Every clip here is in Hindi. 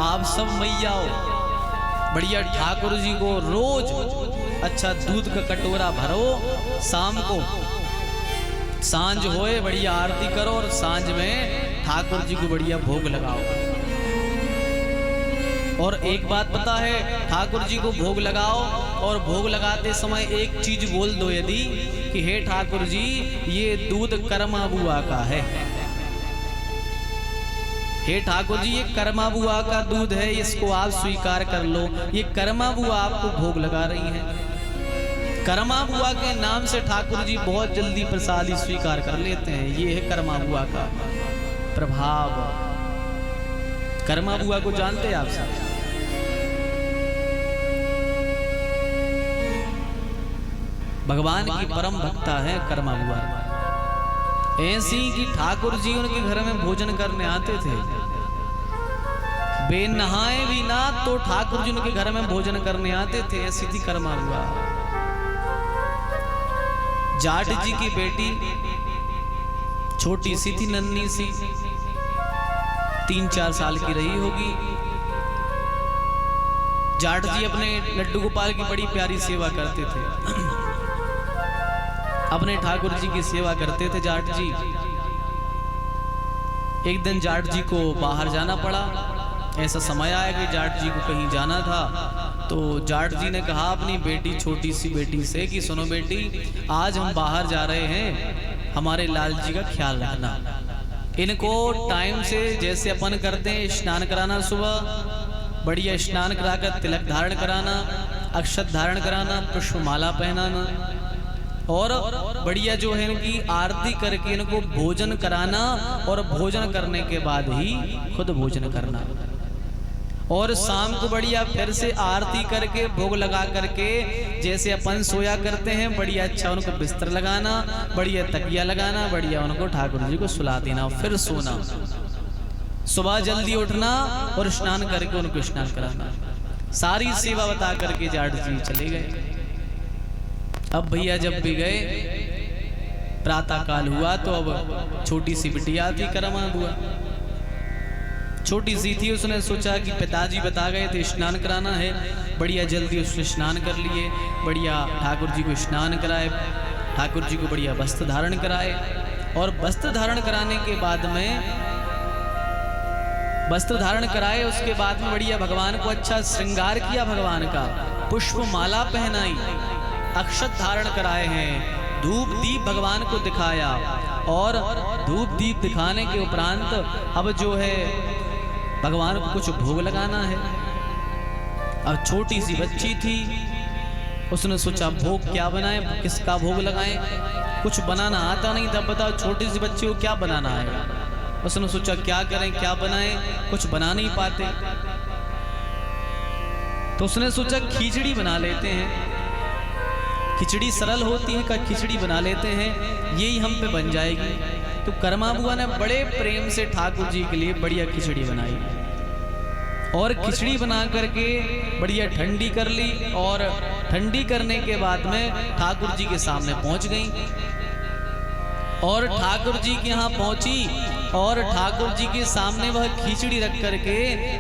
आप सब मैया बढ़िया ठाकुर जी को रोज अच्छा दूध का कटोरा भरो, शाम को सांझ होए बढ़िया आरती करो और सांझ में ठाकुर जी को बढ़िया भोग लगाओ। और एक बात पता है, ठाकुर जी को भोग लगाओ और भोग लगाते समय एक चीज बोल दो यदि कि हे ठाकुर जी ये दूध कर्मा बुआ का है, हे ठाकुर जी ये कर्मा बुआ का दूध है, इसको आप स्वीकार कर लो। ये कर्मा बुआ आपको भोग लगा रही है। कर्मा बुआ के नाम से ठाकुर जी बहुत जल्दी प्रसादी स्वीकार कर लेते हैं। ये है कर्मा बुआ का प्रभाव। कर्मा बुआ को जानते हैं आप सब? भगवान की परम भक्ता है कर्मा बुआ। ऐसी कि ठाकुर जी उनके घर में भोजन करने आते थे, बे नहाए भी ना तो ठाकुर जी उनके घर में भोजन करने आते थे। ऐसी थी कर्मा बुआ। जाट जी की बेटी छोटी सी थी, नन्ही सी, 3-4 साल की रही होगी। जाट जी अपने लड्डू गोपाल की बड़ी प्यारी सेवा करते थे, अपने ठाकुर जी की सेवा करते थे जाट जी। एक दिन जाट जी को बाहर जाना पड़ा। ऐसा समय आया कि जाट जी को कहीं जाना था, तो जाट जी ने कहा अपनी बेटी, छोटी सी बेटी से कि सुनो बेटी, आज हम बाहर जा रहे हैं, हमारे लाल जी का ख्याल रखना। इनको टाइम से जैसे अपन करते हैं स्नान कराना, सुबह बढ़िया स्नान कराकर तिलक धारण कराना, अक्षत धारण कराना, पुष्पमाला पहनाना और बढ़िया जो है इनकी आरती करके इनको भोजन कराना और भोजन करने के बाद ही खुद भोजन करना। और शाम को बढ़िया फिर से आरती करके भोग लगा करके जैसे अपन सोया करते हैं बढ़िया अच्छा उनको बिस्तर लगाना, बढ़िया तकिया लगाना, बढ़िया उनको ठाकुर जी को सुला देना, फिर सोना। सुबह जल्दी उठना और स्नान करके उनको स्नान कराना। सारी सेवा बता करके जाट जी चले गए। अब भैया जब भी गए प्रातः काल हुआ तो अब छोटी सी बिटिया थी कर्मा बुआ, छोटी सी थी। उसने सोचा कि पिताजी बता गए थे स्नान कराना है, बढ़िया जल्दी उसने स्नान कर लिए, बढ़िया ठाकुर जी को स्नान कराए, ठाकुर जी को बढ़िया वस्त्र धारण कराए। और वस्त्र धारण कराने के बाद में वस्त्र धारण कराए उसके बाद में बढ़िया भगवान को अच्छा श्रृंगार किया, भगवान का पुष्प माला पहनाई, अक्षत धारण कराए हैं, धूप दीप भगवान को दिखाया। और धूप दीप दिखाने के उपरांत अब जो है भगवान को कुछ भोग लगाना है। अब छोटी सी बच्ची थी, उसने सोचा भोग क्या बनाए, किसका भोग लगाएं, कुछ बनाना आता नहीं था। बताओ छोटी सी बच्ची को क्या बनाना है। उसने सोचा क्या करें, क्या बनाएं, कुछ बना नहीं पाते। तो उसने सोचा खिचड़ी बना लेते हैं, खिचड़ी सरल होती है, का खिचड़ी बना लेते हैं, यही हम पे बन जाएगी। तो कर्मा बुआ ने बड़े प्रेम से ठाकुर जी के लिए बढ़िया खिचड़ी बनाई और खिचड़ी बना करके बढ़िया ठंडी कर ली। और ठंडी करने के बाद में ठाकुर जी के सामने पहुंच गई और ठाकुर जी के यहाँ पहुंची और ठाकुर जी के सामने वह खिचड़ी रख करके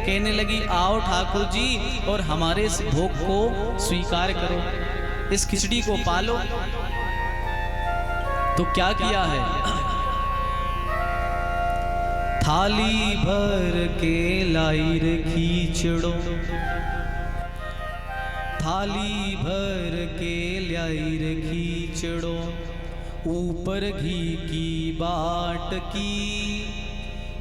कहने लगी, आओ ठाकुर जी और हमारे इस भोग को स्वीकार करो, इस खिचड़ी को पालो। तो क्या किया है, थाली भर के लाई रे खिचड़ो, थाली भर के लाई रे खिचड़ो, ऊपर घी की बाट की,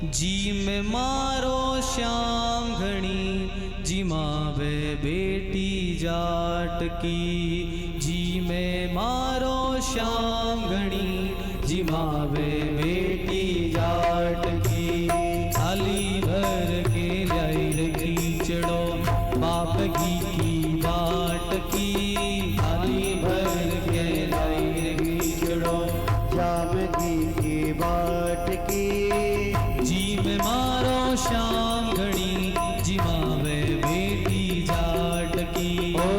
जी में मारो श्याम घनी, जी मावे बेटी जाट की, जी में मारो श्याम घनी, जी मावे बेटी जाट की। थाली भर के लाई रे खिचड़ो, बाप घी की बाट की, थाली भर के लाई रे खिचड़ो, श्याम घी की बाट की, जी में मारो श्याम घड़ी, जी मावे बेटी जाट की। ओ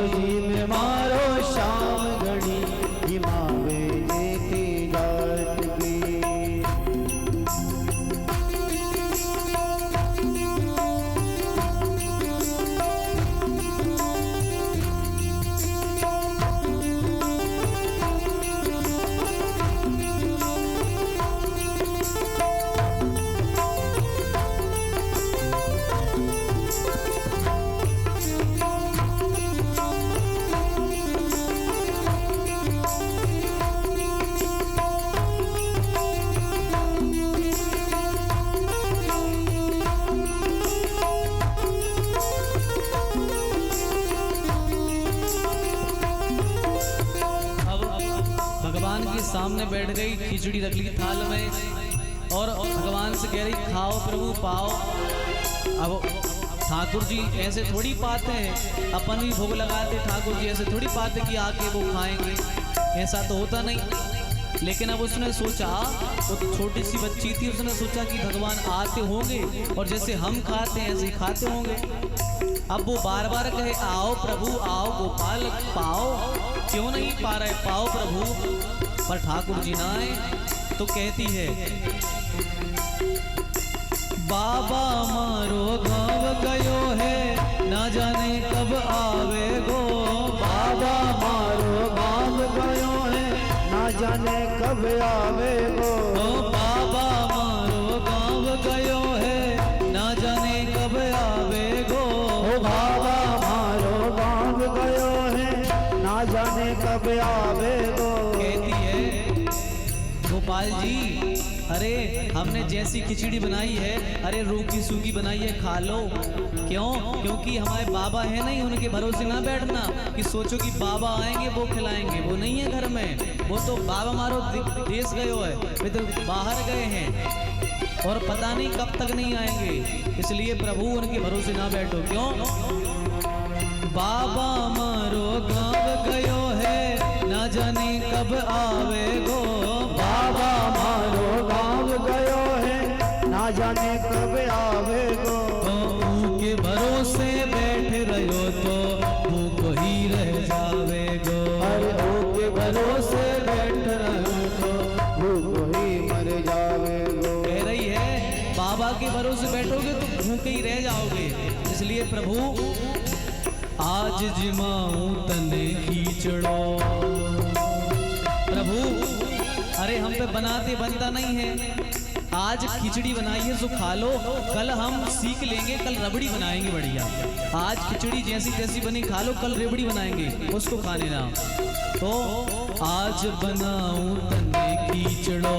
जी में मारो श्याम घड़ी, जी मावे बेटी जाट की। सामने बैठ गई, खिचड़ी रख ली थाल में और भगवान से कह रही खाओ प्रभु पाओ। अब ठाकुर जी ऐसे थोड़ी पाते हैं, अपन भी भोग लगाते, ठाकुर जी ऐसे थोड़ी पाते कि आके वो खाएंगे, ऐसा तो होता नहीं। लेकिन अब उसने सोचा, वो छोटी सी बच्ची थी, उसने सोचा कि भगवान आते होंगे और जैसे हम खाते हैं ऐसे ही खाते होंगे। अब वो बार बार कहे आओ प्रभु आओ गोपाल पाओ, क्यों नहीं पा रहे, पाओ प्रभु, पर ठाकुर जी ना आए। तो कहती है बाबा मारो गाँव गयो है, ना जाने कब आवे गो। बाबा मारो गाँव गयो है, ना जाने कब आवे गो। बाबा मारो गाँव गयो है, ना जाने कब आवे गो। बाबा मारो गाँव गयो है, ना जाने कब आवे गो। कहती है गोपाल जी अरे हमने जैसी खिचड़ी बनाई है, अरे रूखी सूखी बनाई है, खा लो। क्यों? क्योंकि हमारे बाबा है नहीं, उनके भरोसे ना बैठना कि सोचो कि बाबा आएंगे वो खिलाएंगे, वो नहीं है घर में। वो तो बाबा मारो देश गए हो है, वे तो बाहर गए हैं और पता नहीं कब तक नहीं आएंगे, इसलिए प्रभु उनके भरोसे ना बैठो। क्यों? बाबा मारो गाँव गयो है, ना जाने कब आवे गो। बाबा मारो गाँव गयो है, ना जाने कब आवे गो। के भरोसे बैठे रहो तो भूखो ही रह जावे गो। अरे ओ के भरोसे बैठ रहो तो भूखो ही मर जावे गो। कह रही है बाबा के भरोसे बैठोगे तो भूखे ही रह जाओगे, इसलिए प्रभु आज जिमाऊं तने खींचड़ो। प्रभु अरे हम पे बनाते बनता नहीं है, आज खिचड़ी बनाई है सो खा लो, कल हम सीख लेंगे, कल रबड़ी बनाएंगे बढ़िया। आज खिचड़ी जैसी जैसी बनी खा लो, कल रबड़ी बनाएंगे, उसको खाने ना। तो आज बनाऊं तने खिचड़ो,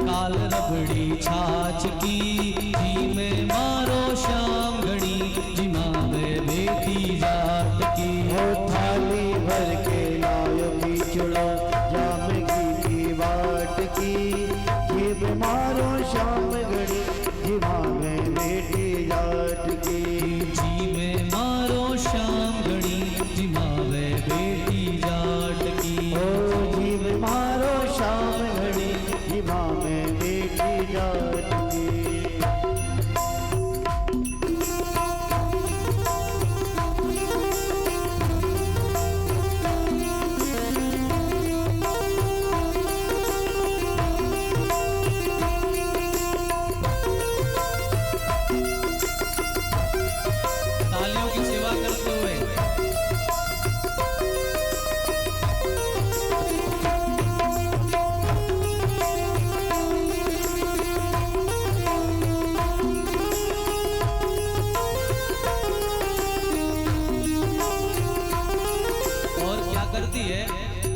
काल रबड़ी छाछ की, जी में मारो शाम घड़ी, जिमा में बेटी जात की। ओ थाली भर के लायो खिचड़ो, जाम की बाट की, जीव मारो शाम घड़ी, जीवा में बेटी जाट की। जी में मारो शाम घड़ी, जिमा में बेटी जाट की। ओ जीव मारो शाम घड़ी, जीवा में बेटी जाट की। तालियों की सेवा करते हुए और क्या करती है,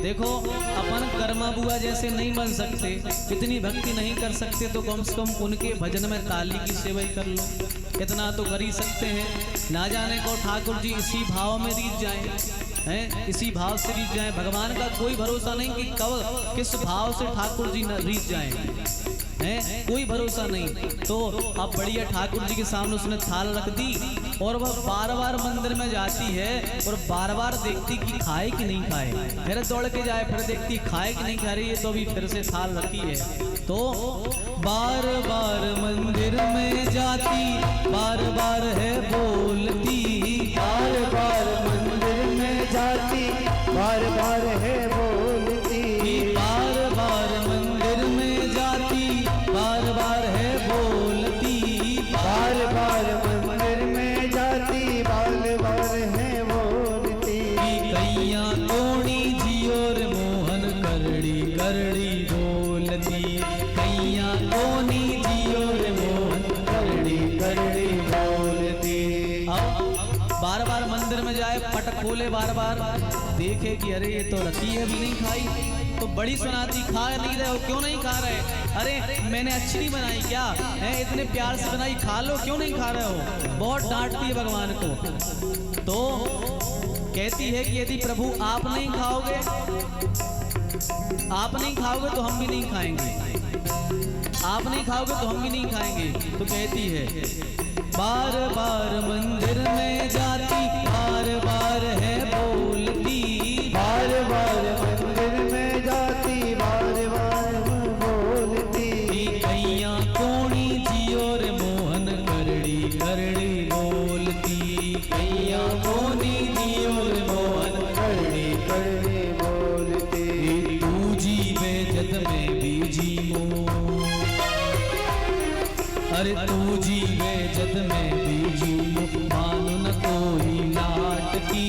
देखो अपन कर्मा बुआ जैसे नहीं बन सकते, इतनी भक्ति नहीं कर सकते, तो कम से कम उनके भजन में ताली की सेवा ही कर लो, इतना तो कर ही सकते हैं। ना जाने को ठाकुर जी इसी भाव में रीझ जाए, हैं इसी भाव से रीझ जाए। भगवान का कोई भरोसा नहीं कि कब किस भाव से ठाकुर जी रीझ जाए, हैं कोई भरोसा नहीं। तो अब बढ़िया ठाकुर जी के सामने उसने थाल रख दी और वह बार बार मंदिर में जाती है और बार बार देखती कि खाए कि नहीं खाए, फिर दौड़ के जाए, फिर देखती खाए कि नहीं खा रही है, तो अभी फिर से थाल रखी है। तो बार बार मंदिर में जाती, बार बार है बोलती, बार बार मंदिर में जाती, बार बार है बोलती। बार बार मंदिर में जाती, बार बार है बोलती। बार बार मंदिर में जाती, बार बार है बोलती। कैया तोड़ी जियोर मोहन करड़ी करड़ी बोलती, कैया तोड़ी जियोर मोहन करड़ी करड़ी बोलती। अब बार बार मंदिर में जाए, पट खोले, बार बार देखे कि अरे ये तो रखी है अभी नहीं खाई, तो बड़ी सुनाती खा नहीं रहे हो, क्यों नहीं खा रहे, अरे मैंने अच्छी नहीं बनाई क्या है, इतने प्यार से बनाई, खा लो, क्यों नहीं खा रहे हो। बहुत डांटती है भगवान को। तो कहती है कि यदि प्रभु आप नहीं खाओगे आप नहीं खाओगे तो हम भी नहीं खाएंगे, आप नहीं खाओगे तो हम भी नहीं खाएंगे। तो कहती है बार बार मंदिर में जाती, बार बार है बोलती, बार बार मंदिर में जाती, बार बार बोलती। कैया कोणी जी और मोहन करड़ी करड़ी बोलती, कैया कोणी जी और मोहन करड़ी करड़ी बोलती। तू जीवे जद में भी जीवो, अरे तू जीवे जद में भी जीवो, मानो न कोई लाट की,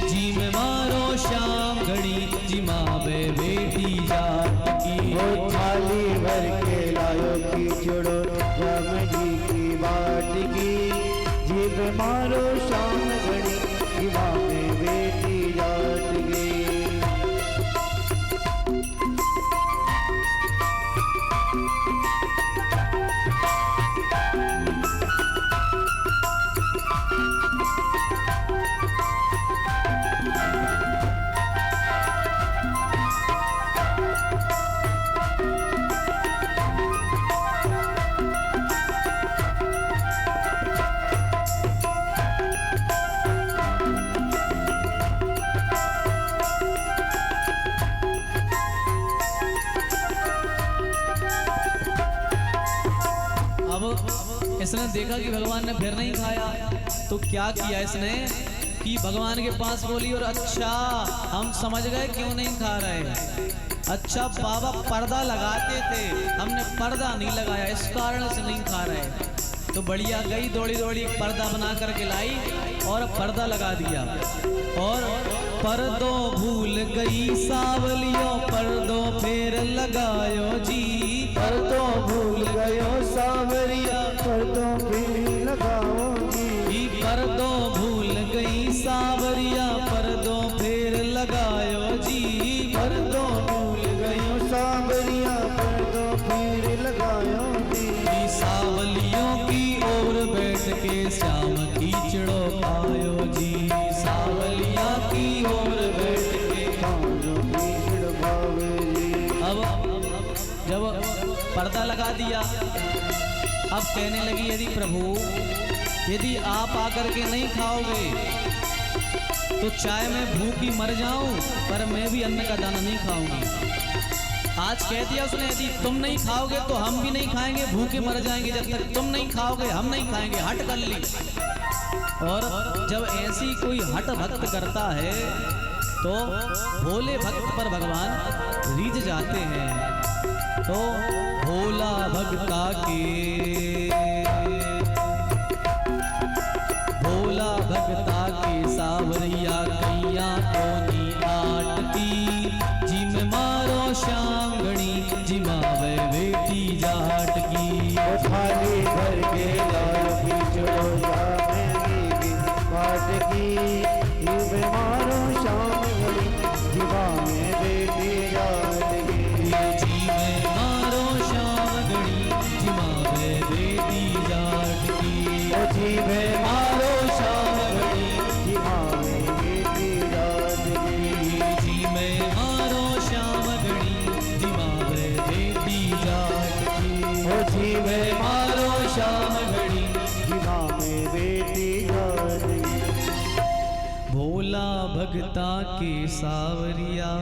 जी में मारो शाम घड़ी, जी मावे बेटी जाट की। वो थाली भर के लायो खिचड़ो, राम जी की बाट की, जीव मारो शाम घड़ी, जीवा में बेटी जाट की। इसने देखा कि भगवान ने फिर नहीं खाया, तो क्या किया इसने कि भगवान के पास बोली, और अच्छा हम समझ गए क्यों नहीं खा रहे, अच्छा बाबा पर्दा लगाते थे, हमने पर्दा नहीं लगाया, इस कारण से नहीं खा रहे। तो बढ़िया गई दौड़ी दौड़ी पर्दा बना करके लाई और पर्दा लगा दिया। और पर्दो भूल गई सावलियों, पर्दो फिर लगायो जी, पर्दो भूल गयो सावरिया, पर्दो फिर लगाओ जी। पर्दो भूल गई सावरिया, पर्दो फिर लगायो जी, पर्दो भूल गयो सावरिया, पर्दो फिर लगायो जी। सावलियों की ओर बैठ के श्याम कीचड़ो खायो जी, सावलिया की ओर बैठ के खायो कीचड़ खावे जी। अब जब पर्दा लगा दिया, अब कहने लगी यदि प्रभु यदि आप आकर के नहीं खाओगे तो चाहे मैं भूखी मर जाऊं पर मैं भी अन्न का दाना नहीं खाऊंगी। आज कह दिया उसने यदि तुम नहीं खाओगे तो हम भी नहीं खाएंगे, भूखे मर जाएंगे, जब तक तुम नहीं खाओगे हम नहीं खाएंगे, हट कर ली। और जब ऐसी कोई हट भक्त करता है तो भोले भक्त पर भगवान रीझ जाते हैं। तो भोला भक्ता के, भोला भक्ता के सावरिया कैया कोनी आट की, जिम मारो श्याम गणी जिमावे बेटी जाट की। थाली भर के लाल खिचड़ो जामेगी बाट की, जीव मारो शाम घड़ी जीवा में बेटी जाट की। जीव मारो श्याम गणी जिमावे बेटी जाट की, जीव मारो शाम घड़ी जीवा में बेटी जाट की। जीव मारो श्याम गणी जिमावे बेटी जाट की, जीव मारो श्याम घड़ी जीवा में बेटी जाट की। भोला भगता के सावरिया,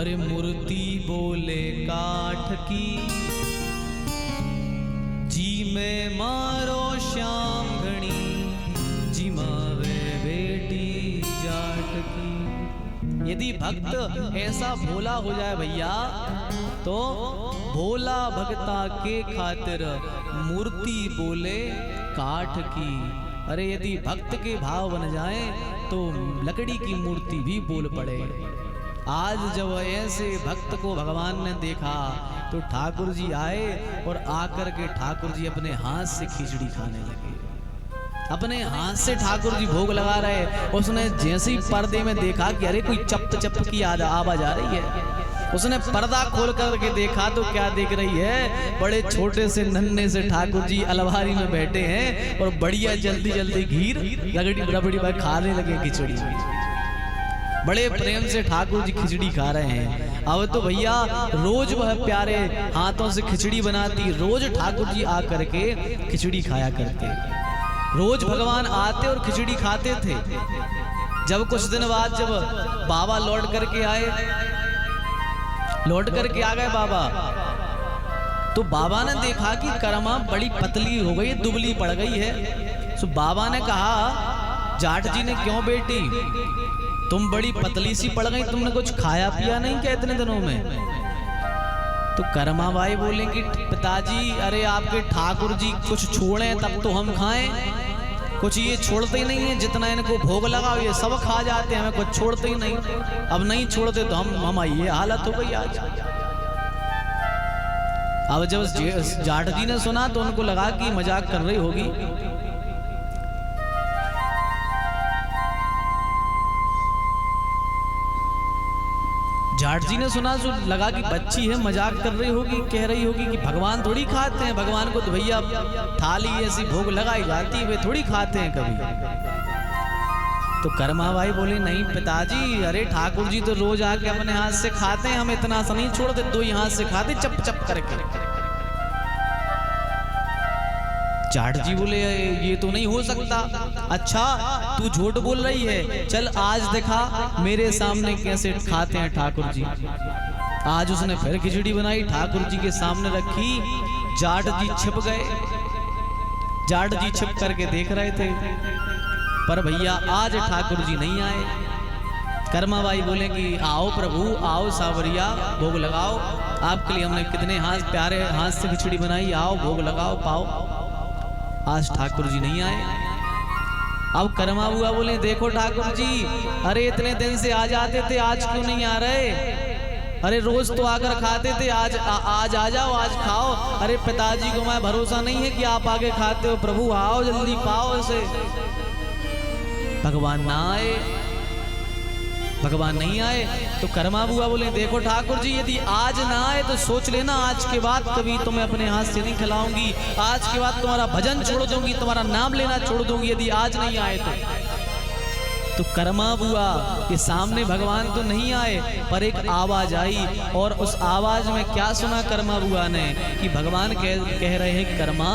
अरे मूर्ति बोले काठ की, जी में मारो श्याम घड़ी जिमावे बेटी जाट की। यदि भक्त ऐसा भोला हो जाए भैया तो भोला भगता के खातिर मूर्ति बोले काठ की। अरे यदि भक्त के भाव बन जाए तो लकड़ी की मूर्ति भी बोल पड़े। आज जब ऐसे भक्त को भगवान ने देखा तो ठाकुर जी आए और आकर के ठाकुर जी अपने हाथ से खिचड़ी खाने लगे। अपने हाथ से ठाकुर जी भोग लगा रहे। उसने जैसे ही पर्दे में देखा कि अरे कोई चप चप की आवाज आ रही है, उसने पर्दा खोल करके देखा तो क्या देख रही है, बड़े छोटे से नन्हे से ठाकुर जी अलमारी में बैठे हैं और बढ़िया जल्दी जल्दी घीर रगड़ी रबड़ी पर खाने लगे खिचड़ी। बड़े प्रेम से ठाकुर जी खिचड़ी खा रहे हैं। अब तो भैया रोज वह प्यारे हाथों से खिचड़ी बनाती, रोज ठाकुर जी आ करके खिचड़ी खाया करते, रोज भगवान आते और खिचड़ी खाते थे। जब कुछ दिन बाद जब बाबा लौट करके आ गए बाबा, तो बाबा ने देखा कि कर्मा बड़ी पतली हो गई, दुबली पड़ गई है। तो बाबा ने कहा जाट जी ने, क्यों बेटी तुम बड़ी पतली सी पड़ गई, तुमने कुछ खाया पिया नहीं क्या इतने दिनों में? तो कर्मा बाई बोलेंगी पिताजी अरे आपके ठाकुर जी कुछ छोड़े तब तो हम खाएं, कुछ ये छोड़ते ही नहीं है, जितना इनको भोग लगाओ ये सब खा जाते हैं, हमें कुछ छोड़ते ही नहीं। अब नहीं छोड़ते तो हम ये हालत हो गई आज। अब जब जाट जी ने सुना तो उनको लगा कि मजाक कर रही होगी। जाट जी ने सुना तो लगा कि बच्ची है, मजाक कर रही होगी, कह रही होगी कि भगवान थोड़ी खाते हैं, भगवान को तो भैया थाली ऐसी भोग लगाई जाती है, वे थोड़ी खाते हैं कभी। तो कर्मा भाई बोले नहीं पिताजी, अरे ठाकुर जी तो रोज आके अपने हाथ से खाते हैं, हम इतना सा नहीं छोड़ते, दो ही हाथ से खाते चप चप करके। जाट जी बोले ये तो नहीं हो सकता। अच्छा तू झूठ बोल रही है, चल आज दिखा मेरे सामने कैसे खाते हैं ठाकुर जी। आज उसने फिर खिचड़ी बनाई, ठाकुर जी के सामने रखी, जाट जी छिप गए। जाट जी छिप करके देख रहे थे, पर भैया आज ठाकुर जी नहीं आए। कर्माबाई बोले कि आओ प्रभु आओ सावरिया, भोग लगाओ, आपके लिए हमने कितने हाथ प्यारे हाथ से खिचड़ी बनाई, आओ भोग लगाओ पाओ। आज ठाकुर जी नहीं आए। अब कर्मा हुआ बोले देखो ठाकुर जी, अरे इतने दिन से आ जाते थे, आज क्यों नहीं आ रहे? अरे रोज तो आकर खाते थे, आज आ जाओ, आज खाओ। अरे पिताजी को मैं भरोसा नहीं है कि आप आगे खाते हो, प्रभु आओ जल्दी पाओ इसे। भगवान ना आए, भगवान नहीं आए। तो कर्मा बुआ बोले देखो ठाकुर जी, यदि आज ना आए तो सोच लेना आज के बाद कभी तुम्हें अपने हाथ से नहीं खिलाऊंगी, आज के बाद तुम्हारा भजन छोड़ दूंगी, तुम्हारा नाम लेना छोड़ दूंगी, यदि आज नहीं आए तो कर्मा बुआ के सामने भगवान तो नहीं आए, पर एक आवाज आई, और उस आवाज में क्या सुना कर्मा बुआ ने कि भगवान कह रहे हैं कर्मा,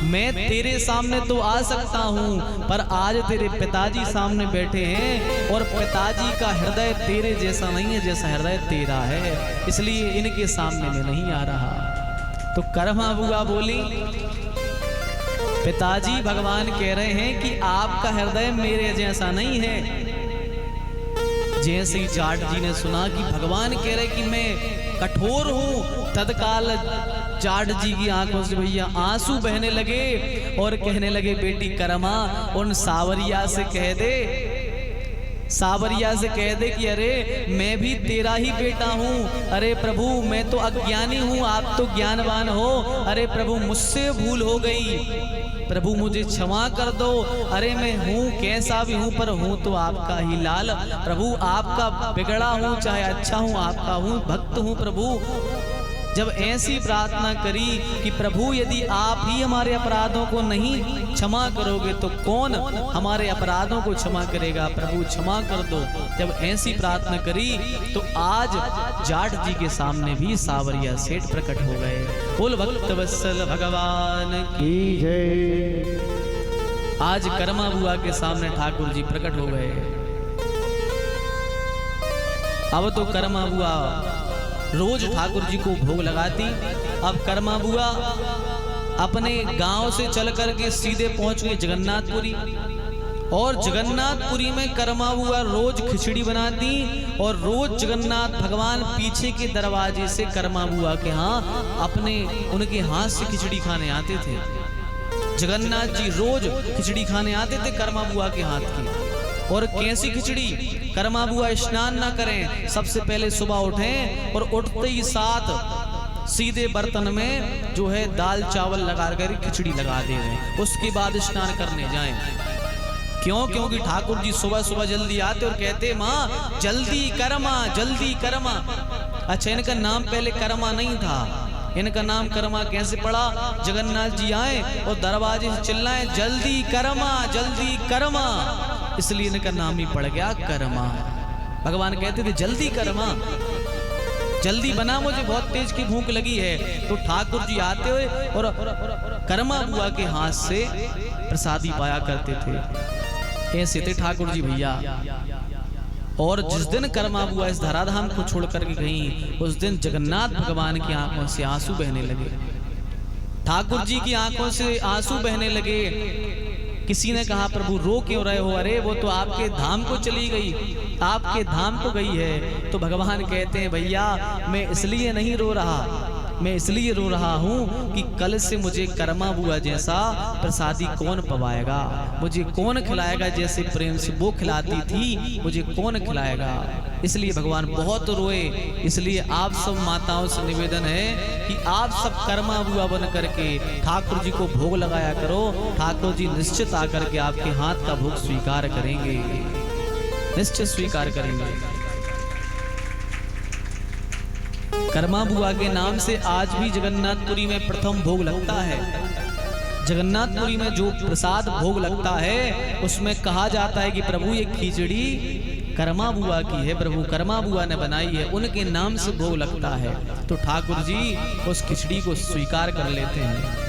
मैं तेरे सामने तो आ सकता हूँ, पर आज तेरे पिताजी सामने बैठे हैं और पिताजी का हृदय तेरे जैसा नहीं है जैसा हृदय तेरा है, इसलिए इनके सामने में नहीं आ रहा। तो कर्मा बुआ बोली पिताजी भगवान कह रहे हैं कि आपका हृदय मेरे जैसा नहीं है। जैसे ही जाट जी ने सुना कि भगवान कह रहे कि मैं कठोर हूँ, तत्काल जाट जी की आंखों से भैया आंसू बहने लगे और कहने लगे बेटी कर्मा उन सावरिया से कह दे, सावरिया से कह दे कि अरे मैं भी तेरा ही बेटा हूँ। अरे प्रभु मैं तो अज्ञानी हूँ, आप तो ज्ञानवान हो। अरे प्रभु मुझसे भूल हो गई, प्रभु मुझे क्षमा कर दो। अरे मैं हूँ कैसा भी हूँ, पर हूँ तो आपका ही लाल। प्रभु आपका बिगड़ा हूँ चाहे अच्छा हूँ, आपका हूँ भक्त हूँ। प्रभु जब ऐसी प्रार्थना करी कि प्रभु यदि आप ही हमारे अपराधों को नहीं क्षमा करोगे तो कौन हमारे अपराधों को क्षमा करेगा, प्रभु क्षमा कर दो। जब ऐसी प्रार्थना करी तो आज जाट जी के सामने भी सावरिया सेठ प्रकट हो गए। बोल भक्त वत्सल भगवान की जय। आज कर्मा बुआ के सामने ठाकुर जी प्रकट हो गए। अब तो कर्मा बुआ रोज ठाकुर जी को भोग लगाती। अब कर्मा बुआ अपने गांव से चल करके सीधे पहुंच गई जगन्नाथपुरी, और जगन्नाथपुरी में कर्मा बुआ रोज खिचड़ी बनाती और रोज जगन्नाथ भगवान पीछे के दरवाजे से कर्मा बुआ के यहाँ अपने उनके हाथ से खिचड़ी खाने आते थे। जगन्नाथ जी रोज खिचड़ी खाने आते थे कर्मा बुआ के हाथ की। और कैसी खिचड़ी, कर्मा बुआ स्नान ना करें, सबसे पहले सुबह उठें और उठते ही साथ सीधे बर्तन में जो है दाल चावल लगा कर खिचड़ी लगा दे रहे, उसके बाद स्नान करने जाएं। क्यों? क्योंकि ठाकुर जी सुबह सुबह जल्दी आते और कहते माँ जल्दी कर्मा जल्दी कर्मा। अच्छा इनका नाम पहले कर्मा नहीं था, इनका नाम कर्मा कैसे पड़ा? जगन्नाथ जी आए और दरवाजे से चिल्लाए जल्दी कर्मा जल्दी कर्मा, इसलिए इनका नाम ही पड़ गया कर्मा। भगवान कहते थे जल्दी कर मां, जल्दी बना, मुझे बहुत तेज की भूख लगी है। तो ठाकुर जी आते हुए और कर्मा बुआ के हाथ से प्रसादी पाया करते थे। ऐसे थे ठाकुर जी भैया। और जिस दिन कर्मा बुआ इस धराधाम को छोड़ करके गई, उस दिन जगन्नाथ भगवान की आंखों से आंसू बहने लगे, ठाकुर जी की आंखों से आंसू बहने लगे। किसी ने कहा प्रभु रो क्यों रहे हो? अरे वो तो आपके धाम को चली गई, आपके धाम को गई है। तो भगवान कहते हैं भैया मैं इसलिए नहीं रो रहा, मैं इसलिए रो रहा हूँ कि कल से मुझे कर्मा बुआ जैसा प्रसादी कौन पवाएगा, मुझे कौन खिलाएगा, जैसे प्रेम से वो खिलाती थी मुझे कौन खिलाएगा। इसलिए भगवान बहुत रोए। इसलिए आप सब माताओं से निवेदन है कि आप सब कर्मा बुआ बन करके ठाकुर जी को भोग लगाया करो। ठाकुर जी निश्चित आकर के आपके हाथ का भोग स्वीकार करेंगे, निश्चित स्वीकार करेंगे। कर्मा बुआ के नाम से आज भी जगन्नाथपुरी में प्रथम भोग लगता है। जगन्नाथपुरी में जो प्रसाद भोग लगता है उसमें कहा जाता है कि प्रभु ये खिचड़ी कर्मा बुआ की है, प्रभु कर्मा बुआ ने बनाई है, उनके नाम से भोग लगता है। तो ठाकुर जी उस खिचड़ी को स्वीकार कर लेते हैं।